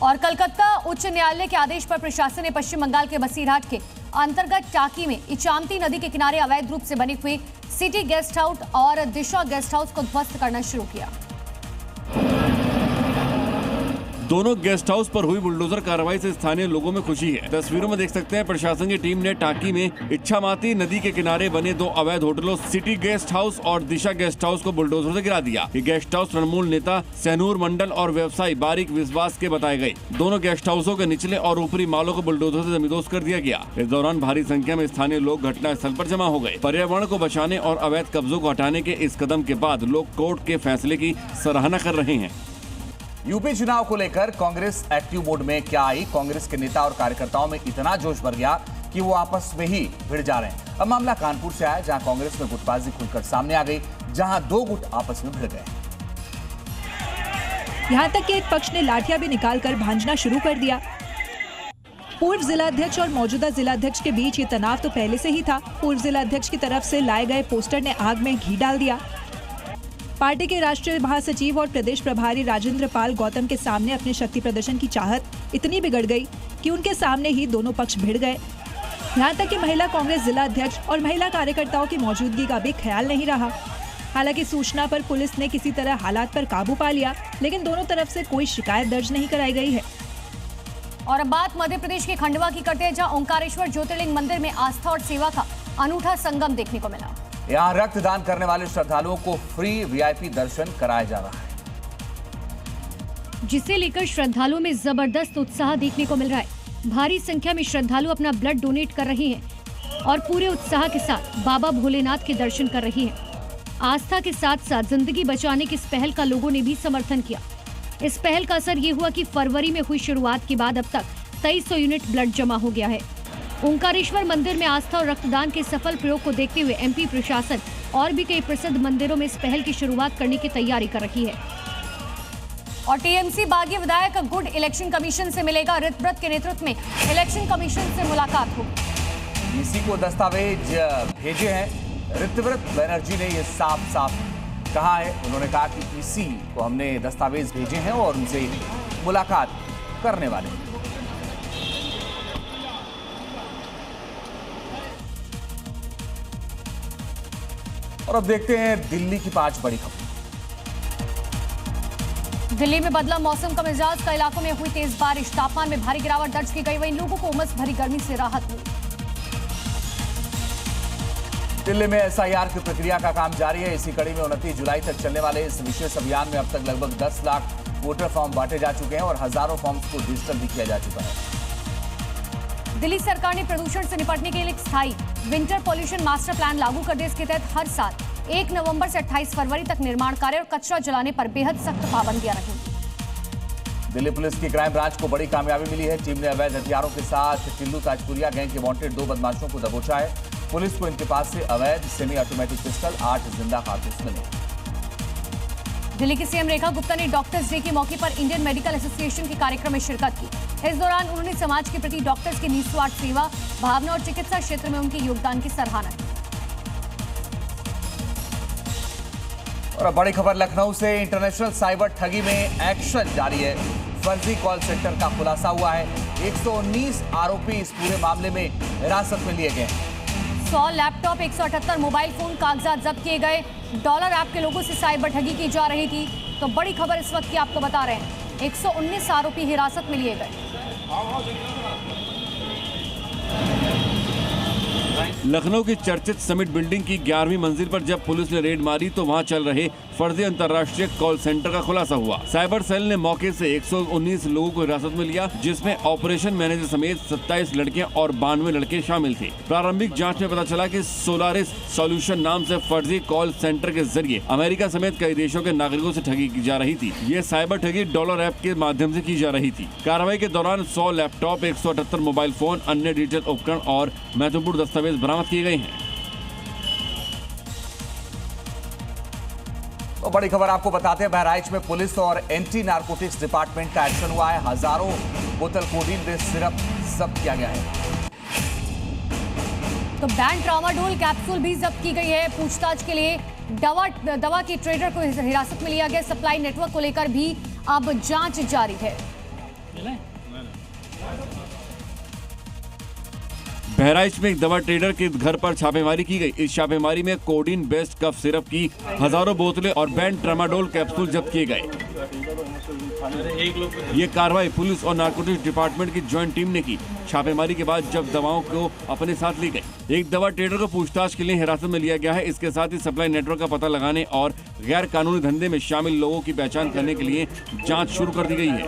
और कलकत्ता उच्च न्यायालय के आदेश पर प्रशासन ने पश्चिम बंगाल के बसीरहाट के अंतर्गत टाकी में इचामती नदी के किनारे अवैध रूप से बने हुए सिटी गेस्ट हाउस और दिशा गेस्ट हाउस को ध्वस्त करना शुरू किया। दोनों गेस्ट हाउस पर हुई बुलडोजर कार्रवाई से स्थानीय लोगों में खुशी है। तस्वीरों में देख सकते हैं प्रशासन की टीम ने टाकी में इच्छामाती नदी के किनारे बने 2 अवैध होटलों सिटी गेस्ट हाउस और दिशा गेस्ट हाउस को बुलडोजर से गिरा दिया। ये गेस्ट हाउस तृणमूल नेता सहनूर मंडल और व्यवसायी बारिक विश्वास के बताए गए। दोनों गेस्ट हाउसों के निचले और ऊपरी मालों को बुलडोजर से जमींदोज कर दिया गया। इस दौरान भारी संख्या में स्थानीय लोग घटना स्थल पर जमा हो गए। पर्यावरण को बचाने और अवैध कब्जों को हटाने के इस कदम के बाद लोग कोर्ट के फैसले की सराहना कर रहे हैं। यूपी चुनाव को लेकर कांग्रेस एक्टिव मोड में क्या आई? कांग्रेस के नेता और कार्यकर्ताओं में इतना जोश भर गया कि वो आपस में ही भिड़ जा रहे हैं। अब मामला कानपुर से आया, जहां कांग्रेस में गुटबाजी खुलकर सामने आ गई, जहां 2 गुट आपस में भिड़ गए। यहां तक कि एक पक्ष ने लाठियां भी निकालकर भांजना शुरू कर दिया। पूर्व जिलाध्यक्ष और मौजूदा जिलाध्यक्ष के बीच ये तनाव तो पहले से ही था। पूर्व जिलाध्यक्ष की तरफ से लाए गए पोस्टर ने आग में घी डाल दिया। पार्टी के राष्ट्रीय महासचिव और प्रदेश प्रभारी राजेंद्र पाल गौतम के सामने अपने शक्ति प्रदर्शन की चाहत इतनी बिगड़ गई कि उनके सामने ही दोनों पक्ष भिड़ गए। यहाँ तक कि महिला कांग्रेस जिलाध्यक्ष और महिला कार्यकर्ताओं की मौजूदगी का भी ख्याल नहीं रहा। हालांकि सूचना पर पुलिस ने किसी तरह हालात पर काबू पा लिया, लेकिन दोनों तरफ से कोई शिकायत दर्ज नहीं कराई गई है। और अब बात मध्य प्रदेश के खंडवा की करते हैं, जहाँ ओंकारेश्वर ज्योतिर्लिंग मंदिर में आस्था और सेवा का अनूठा संगम देखने को मिला। यहाँ रक्तदान करने वाले श्रद्धालुओं को फ्री वीआईपी दर्शन कराया जा रहा है, जिसे लेकर श्रद्धालुओं में जबरदस्त उत्साह देखने को मिल रहा है। भारी संख्या में श्रद्धालु अपना ब्लड डोनेट कर रहे हैं और पूरे उत्साह के साथ बाबा भोलेनाथ के दर्शन कर रहे हैं। आस्था के साथ साथ जिंदगी बचाने की इस पहल का लोगों ने भी समर्थन किया। इस पहल का असर ये हुआ कि फरवरी में हुई शुरुआत के बाद अब तक 2300 यूनिट ब्लड जमा हो गया है। ओंकारेश्वर मंदिर में आस्था और रक्तदान के सफल प्रयोग को देखते हुए एमपी प्रशासन और भी कई प्रसिद्ध मंदिरों में इस पहल की शुरुआत करने की तैयारी कर रही है। और टीएमसी बागी विधायक गुड इलेक्शन कमीशन से मिलेगा। ऋतव्रत के नेतृत्व में इलेक्शन कमीशन से मुलाकात होगी। इसी को दस्तावेज भेजे हैं। ऋतव्रत बनर्जी ने ये साफ साफ कहा है। उन्होंने कहा कि इसी को हमने दस्तावेज भेजे हैं और उनसे मुलाकात करने वाले हैं। और अब देखते हैं दिल्ली की 5 बड़ी खबर। दिल्ली में बदला मौसम का मिजाज, कई इलाकों में हुई तेज बारिश, तापमान में भारी गिरावट दर्ज की गई। वहीं लोगों को उमस भरी गर्मी से राहत मिली। दिल्ली में एसआईआर की प्रक्रिया का काम जारी है। इसी कड़ी में 29 जुलाई तक चलने वाले इस विशेष अभियान में अब तक लगभग 10 लाख वोटर फॉर्म बांटे जा चुके हैं और हजारों फॉर्म्स को डिजिटल भी किया जा चुका है। दिल्ली सरकार ने प्रदूषण से निपटने के लिए एक स्थायी विंटर पॉल्यूशन मास्टर प्लान लागू कर दिया। इसके तहत हर साल 1 नवंबर से 28 फरवरी तक निर्माण कार्य और कचरा जलाने पर बेहद सख्त पाबंदियां रहेंगी। दिल्ली पुलिस की क्राइम ब्रांच को बड़ी कामयाबी मिली है। टीम ने अवैध हथियारों के साथ टिल्लू ताजपुरिया गैंग के वांटेड 2 बदमाशों को दबोचा है। पुलिस को इनके पास से अवैध सेमी ऑटोमेटिक पिस्टल, 8 जिंदा कारतूस मिले। दिल्ली की सीएम रेखा गुप्ता ने डॉक्टर्स डे के मौके पर इंडियन मेडिकल एसोसिएशन के कार्यक्रम में शिरकत की। इस दौरान उन्होंने समाज के प्रति डॉक्टर्स की निस्वार्थ सेवा, भावना और चिकित्सा क्षेत्र में उनके योगदान की सराहना की। और बड़ी खबर लखनऊ से, इंटरनेशनल साइबर ठगी में एक्शन जारी है। फर्जी कॉल सेंटर का खुलासा हुआ है। 119 आरोपी इस पूरे मामले में हिरासत में लिए गए हैं। 100 लैपटॉप, 178 मोबाइल फोन, कागजात जब्त किए गए। डॉलर ऐप के लोगों से साइबर ठगी की जा रही थी। तो बड़ी खबर इस वक्त की आपको बता रहे हैं, 119 आरोपी हिरासत में लिए गए। लखनऊ की चर्चित समिट बिल्डिंग की 11वीं मंजिल पर जब पुलिस ने रेड मारी तो वहां चल रहे फर्जी अंतर्राष्ट्रीय कॉल सेंटर का खुलासा हुआ। साइबर सेल ने मौके से 119 लोगों को हिरासत में लिया, जिसमें ऑपरेशन मैनेजर समेत 27 लड़कियां और 92 लड़के शामिल थे। प्रारंभिक जांच में पता चला कि सोलारिस सॉल्यूशन नाम से फर्जी कॉल सेंटर के जरिए अमेरिका समेत कई देशों के नागरिकों से ठगी की जा रही थी। ये साइबर ठगी डॉलर ऐप के माध्यम से की जा रही थी। कार्रवाई के दौरान 100 लैपटॉप, 178 मोबाइल फोन, अन्य डिजिटल उपकरण और महत्वपूर्ण दस्तावेज बरामद किए गए हैं। तो बड़ी खबर आपको बताते हैं, बहराइच में पुलिस और एंटी नारकोटिक्स डिपार्टमेंट का एक्शन हुआ है। हजारों बोतल कोडीन बेस्ड सिरप जब्त किया गया है। तो बैन ट्रामाडोल कैप्सूल भी जब्त की गई है। पूछताछ के लिए दवा के ट्रेडर को हिरासत में लिया गया। सप्लाई नेटवर्क को लेकर भी अब जांच जारी है। बहराइच में एक दवा ट्रेडर के घर पर छापेमारी की गई। इस छापेमारी में कोडीन बेस्ट कफ सिरप की हजारों बोतलें और बैंड ट्रामाडोल कैप्सूल जब्त किए गए। ये कार्रवाई पुलिस और नारकोटिक्स डिपार्टमेंट की ज्वाइंट टीम ने की। छापेमारी के बाद जब दवाओं को अपने साथ ली गई। एक दवा ट्रेडर को पूछताछ के लिए हिरासत में लिया गया है। इसके साथ ही सप्लाई नेटवर्क का पता लगाने और गैर कानूनी धंधे में शामिल लोगों की पहचान करने के लिए जांच शुरू कर दी गई है।